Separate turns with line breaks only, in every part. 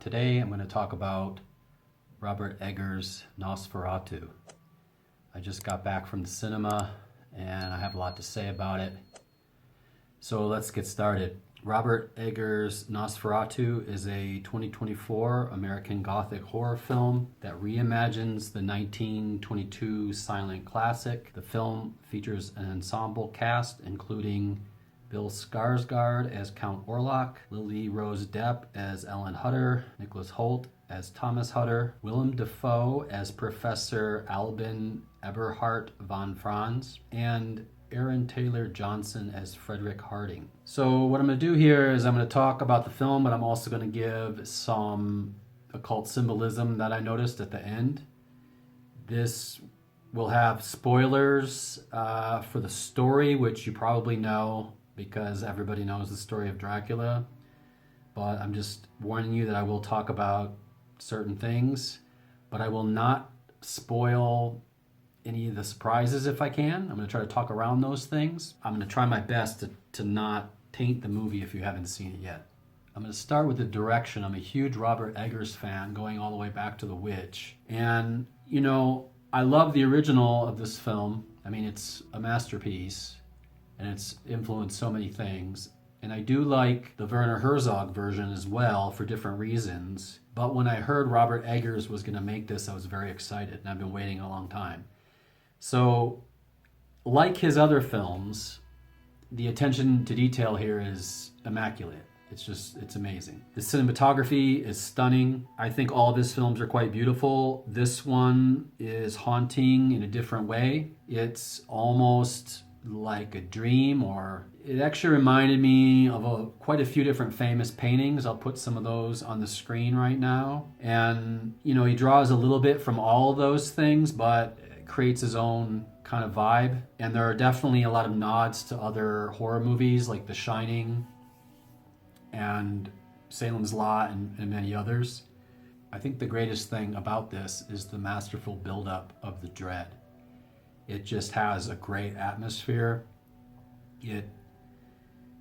Today I'm going to talk about Robert Eggers' Nosferatu. I just got back from the cinema and I have a lot to say about it. So let's get started. Robert Eggers' Nosferatu is a 2024 American Gothic horror film that reimagines the 1922 silent classic. The film features an ensemble cast including Bill Skarsgård as Count Orlok, Lily Rose Depp as Ellen Hutter, Nicholas Hoult as Thomas Hutter, Willem Dafoe as Professor Albin Eberhard von Franz, and Aaron Taylor Johnson as Frederick Harding. So what I'm going to do here is I'm going to talk about the film, but I'm also going to give some occult symbolism that I noticed at the end. This will have spoilers for the story, which you probably know because everybody knows the story of Dracula. But I'm just warning you that I will talk about certain things, but I will not spoil any of the surprises if I can. I'm going to try to talk around those things. I'm going to try my best to not taint the movie if you haven't seen it yet. I'm going to start with the direction. I'm a huge Robert Eggers fan, going all the way back to The Witch. And, you know, I love the original of this film. I mean, it's a masterpiece, and it's influenced so many things. And I do like the Werner Herzog version as well for different reasons. But when I heard Robert Eggers was going to make this, I was very excited, and I've been waiting a long time. So, like his other films, the attention to detail here is immaculate. It's amazing. The cinematography is stunning. I think all of his films are quite beautiful. This one is haunting in a different way. It's almost like a dream, or it actually reminded me of quite a few different famous paintings. I'll put some of those on the screen right now. And, you know, he draws a little bit from all of those things, but creates his own kind of vibe. And there are definitely a lot of nods to other horror movies like The Shining and Salem's Lot and many others. I think the greatest thing about this is the masterful buildup of the dread. It just has a great atmosphere. It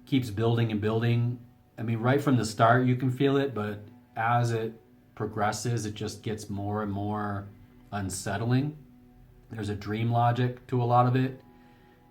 keeps building and building. I mean, right from the start you can feel it, but as it progresses, it just gets more and more unsettling. There's a dream logic to a lot of it,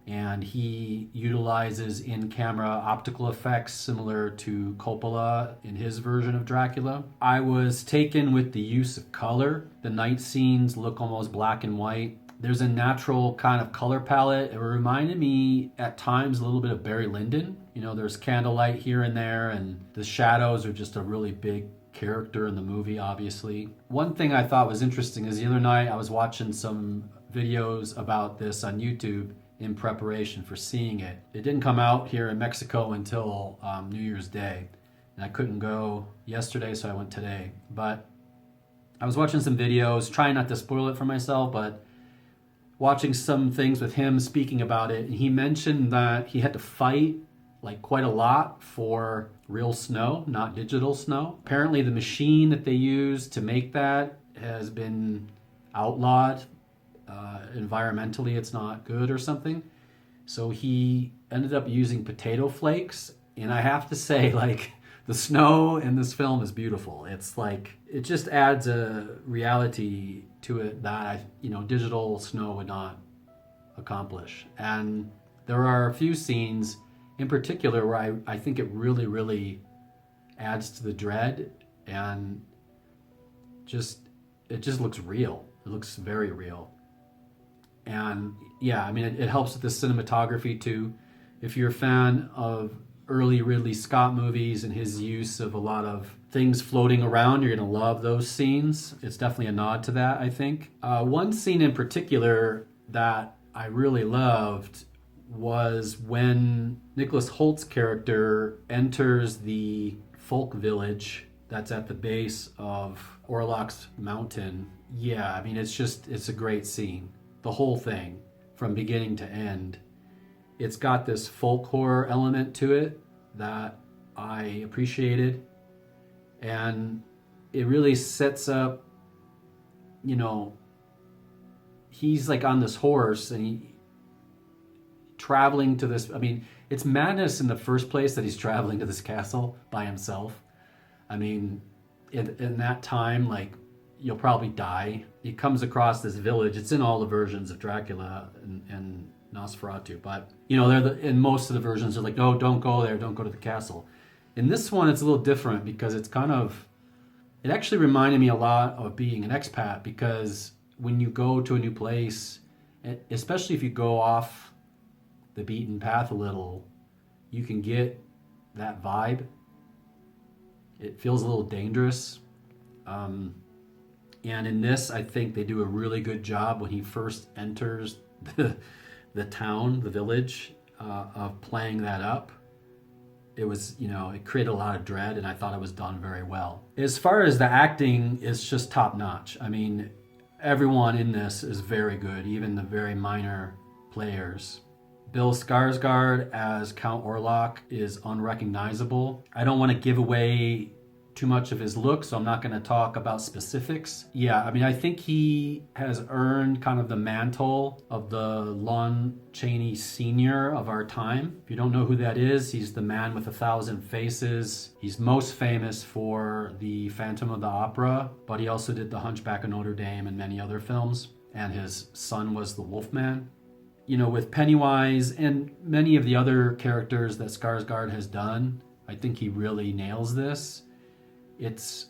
and he utilizes in-camera optical effects similar to Coppola in his version of Dracula. I was taken with the use of color. The night scenes look almost black and white. There's a natural kind of color palette. It reminded me at times a little bit of Barry Lyndon. You know, there's candlelight here and there, and the shadows are just a really big character in the movie, obviously. One thing I thought was interesting is the other night I was watching some videos about this on YouTube in preparation for seeing it. It didn't come out here in Mexico until New Year's Day, and I couldn't go yesterday, so I went today. But I was watching some videos, trying not to spoil it for myself, but watching some things with him speaking about it, and he mentioned that he had to fight like quite a lot for real snow, not digital snow. Apparently the machine that they use to make that has been outlawed. Environmentally it's not good or something. So he ended up using potato flakes, and I have to say, like, the snow in this film is beautiful. It's like, it just adds a reality to it that digital snow would not accomplish. And there are a few scenes in particular where I think it really, really adds to the dread, and it just looks real. It looks very real. And yeah, I mean, it helps with the cinematography too. If you're a fan of early Ridley Scott movies and his use of a lot of things floating around, you're going to love those scenes. It's definitely a nod to that, I think. One scene in particular that I really loved was when Nicholas Holt's character enters the folk village that's at the base of Orlok's mountain. Yeah, I mean, it's a great scene. The whole thing, from beginning to end. It's got this folk horror element to it that I appreciated. And it really sets up, he's like on this horse and traveling to this, I mean, it's madness in the first place that he's traveling to this castle by himself. I mean, in that time, like, you'll probably die. He comes across this village. It's in all the versions of Dracula and Nosferatu, but you know, in most of the versions, they're like, no, don't go there, don't go to the castle. In this one, it's a little different because it actually reminded me a lot of being an expat, because when you go to a new place, especially if you go off the beaten path a little, you can get that vibe. It feels a little dangerous. And in this, I think they do a really good job when he first enters the town, the village, of playing that up. It was, you know, it created a lot of dread, and I thought it was done very well. As far as the acting, it's just top notch. I mean, everyone in this is very good, even the very minor players. Bill Skarsgård as Count Orlok is unrecognizable. I don't want to give away too much of his look, so I'm not going to talk about specifics. Yeah, I mean, I think he has earned kind of the mantle of the Lon Chaney Sr. of our time. If you don't know who that is, he's the man with 1,000 faces. He's most famous for the Phantom of the Opera, but he also did The Hunchback of Notre Dame and many other films, and his son was the Wolfman. You know, with Pennywise and many of the other characters that Skarsgård has done, I think he really nails this. It's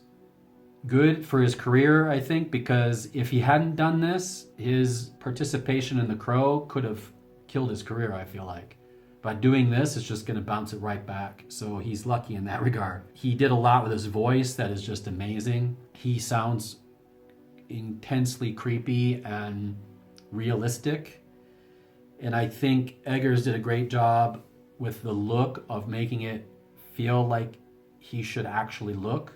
good for his career, I think, because if he hadn't done this, his participation in The Crow could have killed his career, I feel like. By doing this, it's just going to bounce it right back. So he's lucky in that regard. He did a lot with his voice that is just amazing. He sounds intensely creepy and realistic. And I think Eggers did a great job with the look of making it feel like he should actually look.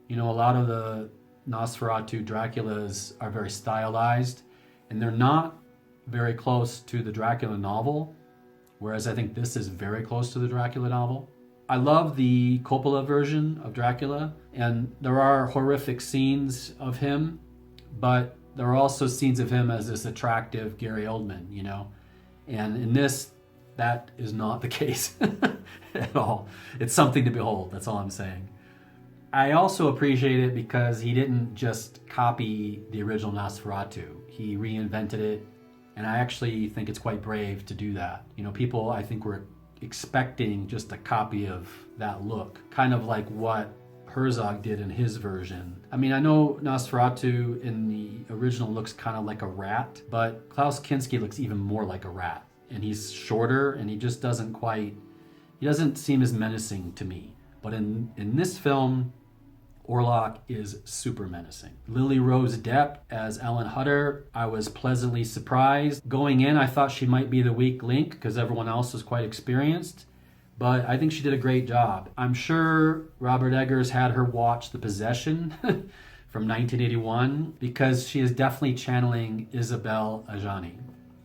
You know, a lot of the Nosferatu Draculas are very stylized, and they're not very close to the Dracula novel, whereas I think this is very close to the Dracula novel. I love the Coppola version of Dracula, and there are horrific scenes of him, but there are also scenes of him as this attractive Gary Oldman, you know. And in this, that is not the case at all. It's something to behold, that's all I'm saying. I also appreciate it because he didn't just copy the original Nosferatu. He reinvented it, and I actually think it's quite brave to do that. You know, people, I think, were expecting just a copy of that look, kind of like what Herzog did in his version. I mean, I know Nosferatu in the original looks kind of like a rat, but Klaus Kinski looks even more like a rat. And he's shorter, and he just doesn't seem as menacing to me. But in this film, Orlok is super menacing. Lily Rose Depp as Ellen Hutter, I was pleasantly surprised. Going in, I thought she might be the weak link because everyone else was quite experienced. But I think she did a great job. I'm sure Robert Eggers had her watch The Possession from 1981 because she is definitely channeling Isabelle Adjani.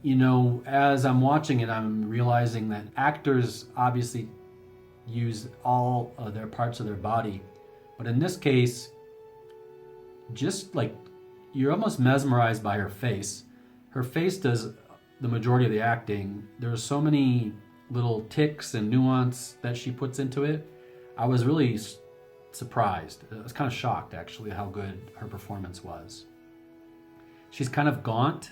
You know, as I'm watching it, I'm realizing that actors obviously use all of their parts of their body. But in this case, just like, you're almost mesmerized by her face. Her face does the majority of the acting. There are so many little ticks and nuance that she puts into it. I was really surprised. I was kind of shocked, actually, how good her performance was. She's kind of gaunt,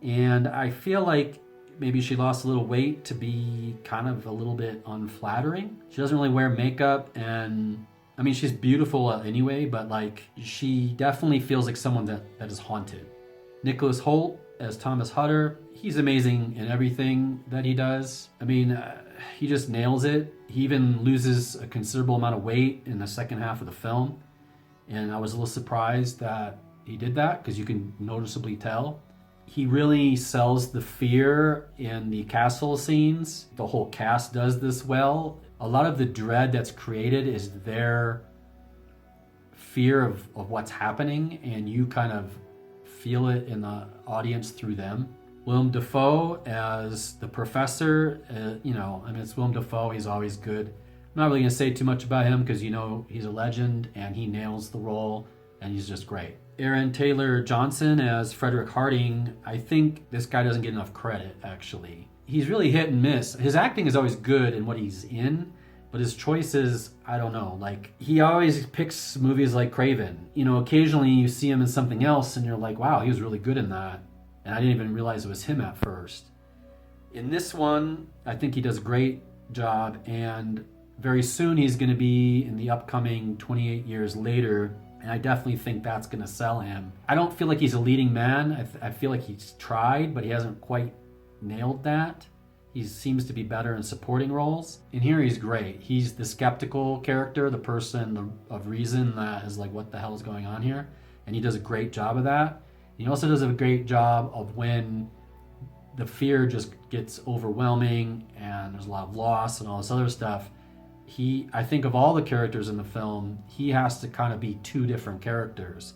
and I feel like maybe she lost a little weight to be kind of a little bit unflattering. She doesn't really wear makeup, and I mean, she's beautiful anyway, but like, she definitely feels like someone that is haunted. Nicholas Hoult as Thomas Hutter, he's amazing in everything that he does. I mean, he just nails it. He even loses a considerable amount of weight in the second half of the film. And I was a little surprised that he did that because you can noticeably tell. He really sells the fear in the castle scenes. The whole cast does this well. A lot of the dread that's created is their fear of what's happening, and you kind of feel it in the audience through them. Willem Dafoe as the professor, you know, I mean, it's Willem Dafoe, he's always good. I'm not really going to say too much about him because, you know, he's a legend and he nails the role and he's just great. Aaron Taylor Johnson as Frederick Harding, I think this guy doesn't get enough credit, actually. He's really hit and miss. His acting is always good in what he's in, But his choices, I don't know. Like, he always picks movies like Craven. You know, occasionally you see him in something else and you're like, wow, he was really good in that. And I didn't even realize it was him at first. In this one, I think he does a great job. And very soon he's going to be in the upcoming 28 Years Later. And I definitely think that's going to sell him. I don't feel like he's a leading man. I feel like he's tried, but he hasn't quite nailed that. He seems to be better in supporting roles. In here, he's great. He's the skeptical character, the person of reason that is like, what the hell is going on here? And he does a great job of that. He also does a great job of when the fear just gets overwhelming and there's a lot of loss and all this other stuff. I think of all the characters in the film, he has to kind of be two different characters.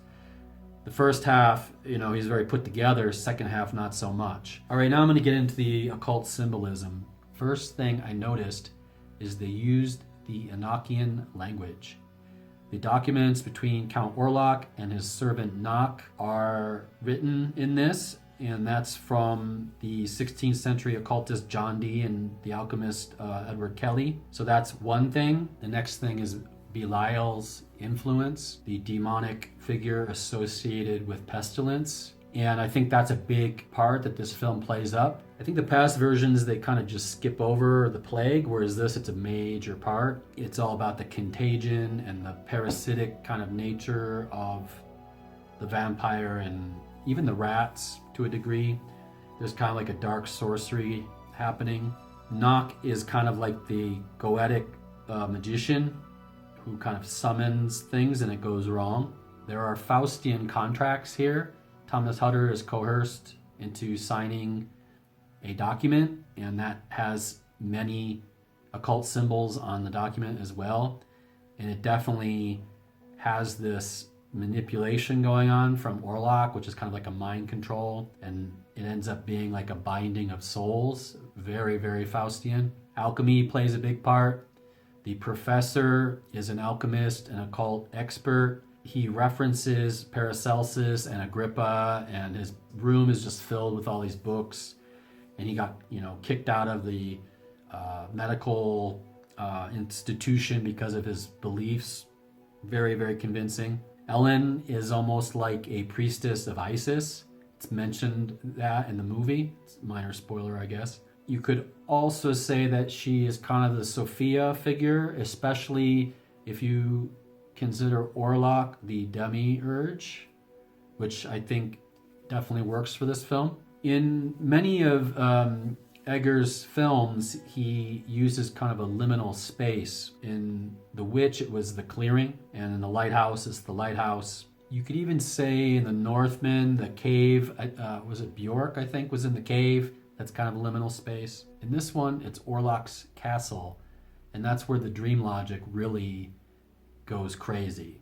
The first half, you know, he's very put together. Second half, not so much. All right, now I'm going to get into the occult symbolism. First thing I noticed is they used the Enochian language. The documents between Count Orlok and his servant Nock are written in this, and that's from the 16th century occultist John Dee and the alchemist Edward Kelly. So that's one thing. The next thing is Belial's influence, the demonic figure associated with pestilence. And I think that's a big part that this film plays up. I think the past versions, they kind of just skip over the plague, whereas this, it's a major part. It's all about the contagion and the parasitic kind of nature of the vampire and even the rats to a degree. There's kind of like a dark sorcery happening. Nock is kind of like the goetic magician who kind of summons things and it goes wrong. There are Faustian contracts here. Thomas Hutter is coerced into signing a document, and that has many occult symbols on the document as well. And it definitely has this manipulation going on from Orlok, which is kind of like a mind control, and it ends up being like a binding of souls. Very, very Faustian. Alchemy plays a big part. The professor is an alchemist, an occult expert. He references Paracelsus and Agrippa, and his room is just filled with all these books. And he got, kicked out of the medical institution because of his beliefs. Very, very convincing. Ellen is almost like a priestess of Isis. It's mentioned that in the movie. It's a minor spoiler, I guess. You could also say that she is kind of the Sophia figure, especially if you consider Orlok the demiurge, which I think definitely works for this film. In many of Eggers' films, he uses kind of a liminal space. In The Witch, it was the clearing, and in The Lighthouse, it's the lighthouse. You could even say in The Northman, the cave, was it Bjork, I think, was in the cave. That's kind of a liminal space. In this one, it's Orlok's castle, and that's where the dream logic really goes crazy.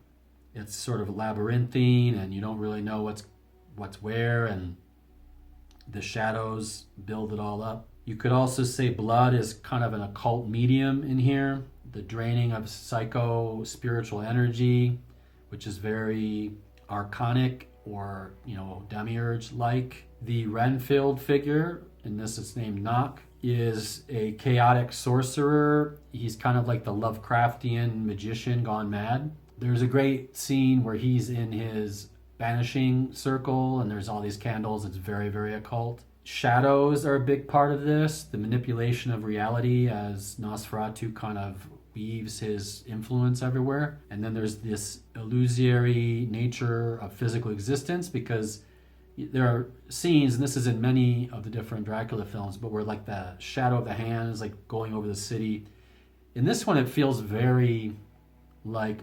It's sort of labyrinthine, and you don't really know what's where, and the shadows build it all up. You could also say blood is kind of an occult medium in here. The draining of psycho-spiritual energy, which is very archonic or, demiurge-like. The Renfield figure, in this it's named Nock, is a chaotic sorcerer. He's kind of like the Lovecraftian magician gone mad. There's a great scene where he's in his banishing circle and there's all these candles. It's very, very occult. Shadows are a big part of this. The manipulation of reality as Nosferatu kind of weaves his influence everywhere. And then there's this illusory nature of physical existence, because there are scenes, and this is in many of the different Dracula films, but where like the shadow of the hand is like going over the city. In this one, it feels very like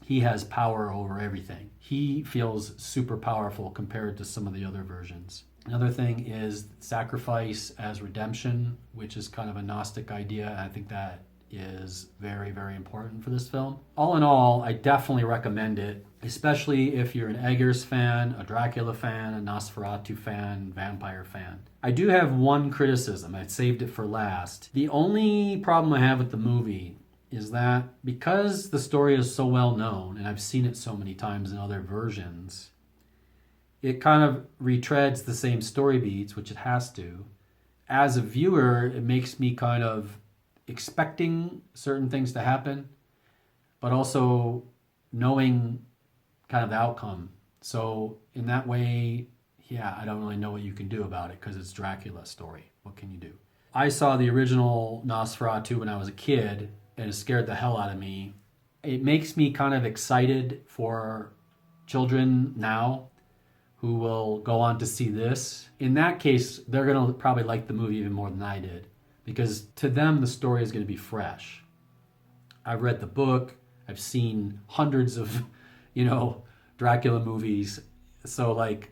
he has power over everything. He feels super powerful compared to some of the other versions. Another thing is sacrifice as redemption, which is kind of a Gnostic idea. And I think that is very, very important for this film. All in all, I definitely recommend it, especially if you're an Eggers fan, a Dracula fan, a Nosferatu fan, vampire fan. I do have one criticism. I saved it for last. The only problem I have with the movie is that because the story is so well known, and I've seen it so many times in other versions, it kind of retreads the same story beats, which it has to. As a viewer, it makes me kind of expecting certain things to happen, but also knowing kind of the outcome. So in that way, yeah, I don't really know what you can do about it because it's Dracula's story. What can you do? I saw the original Nosferatu when I was a kid, and it scared the hell out of me. It makes me kind of excited for children now who will go on to see this. In that case, they're going to probably like the movie even more than I did, because to them, the story is going to be fresh. I've read the book. I've seen hundreds of, Dracula movies. So, like,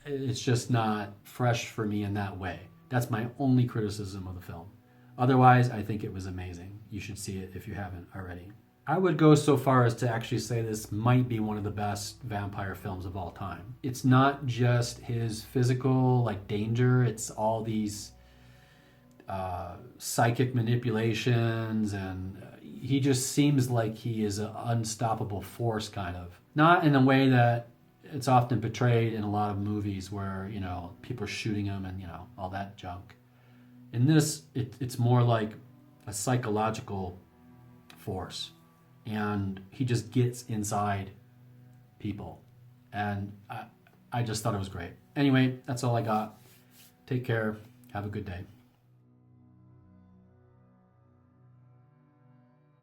it's just not fresh for me in that way. That's my only criticism of the film. Otherwise, I think it was amazing. You should see it if you haven't already. I would go so far as to actually say this might be one of the best vampire films of all time. It's not just his physical, danger. It's all these psychic manipulations, and he just seems like he is an unstoppable force, kind of. Not in a way that it's often portrayed in a lot of movies where, people are shooting him and, all that junk. In this, it's more like a psychological force. And he just gets inside people. And I just thought it was great. Anyway, that's all I got. Take care. Have a good day.